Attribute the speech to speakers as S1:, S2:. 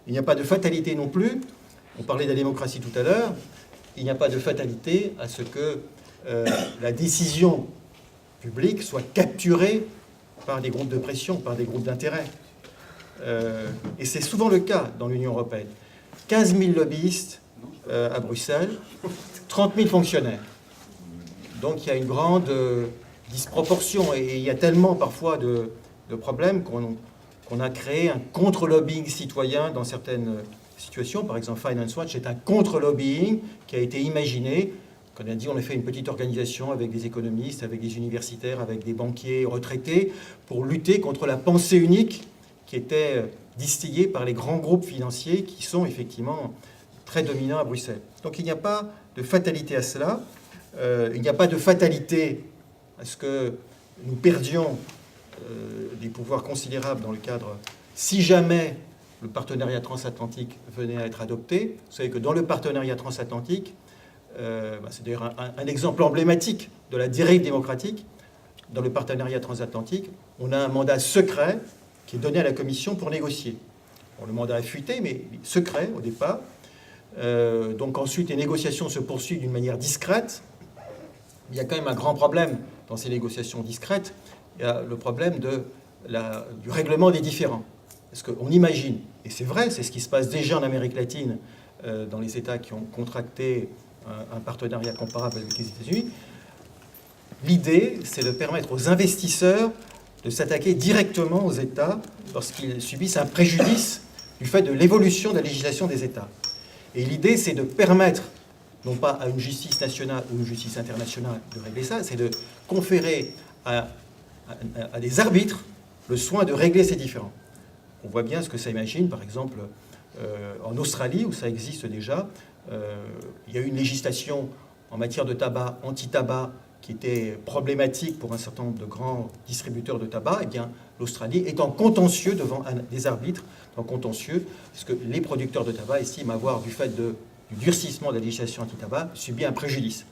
S1: Il n'y a pas de fatalité non plus. On parlait de la démocratie tout à l'heure. Il n'y a pas de fatalité à ce que la décision publique soit capturée par des groupes de pression, par des groupes d'intérêt. Et c'est souvent le cas dans l'Union européenne. 15 000 lobbyistes à Bruxelles, 30 000 fonctionnaires. Donc il y a une grande disproportion et il y a tellement parfois de problèmes qu'on a créé un contre-lobbying citoyen dans certaines situations. Par exemple, Finance Watch est un contre-lobbying qui a été imaginé. Comme on a dit, on a fait une petite organisation avec des économistes, avec des universitaires, avec des banquiers retraités pour lutter contre la pensée unique qui était distillée par les grands groupes financiers qui sont effectivement très dominants à Bruxelles. Donc il n'y a pas de fatalité à cela. Il n'y a pas de fatalité à ce que nous perdions des pouvoirs considérables dans le cadre, si jamais le partenariat transatlantique venait à être adopté. Vous savez que dans le partenariat transatlantique, c'est d'ailleurs un exemple emblématique de la dérive démocratique. Dans le partenariat transatlantique, on a un mandat secret qui est donné à la Commission pour négocier. Bon, le mandat est fuité, mais secret au départ. Donc ensuite, les négociations se poursuivent d'une manière discrète. Il y a quand même un grand problème dans ces négociations discrètes. Il y a le problème du règlement des différends. Parce qu'on imagine, et c'est vrai, c'est ce qui se passe déjà en Amérique latine, dans les États qui ont contracté un partenariat comparable avec les États-Unis, l'idée, c'est de permettre aux investisseurs de s'attaquer directement aux États lorsqu'ils subissent un préjudice du fait de l'évolution de la législation des États. Et l'idée, c'est de permettre, non pas à une justice nationale ou une justice internationale de régler ça, c'est de conférer à des arbitres le soin de régler ces différends. On voit bien ce que ça imagine, par exemple, en Australie, où ça existe déjà. Il y a eu une législation en matière de tabac, anti-tabac, qui était problématique pour un certain nombre de grands distributeurs de tabac. Eh bien, l'Australie est en contentieux devant des arbitres, en contentieux, parce que les producteurs de tabac estiment avoir, du fait du durcissement de la législation anti-tabac, subi un préjudice.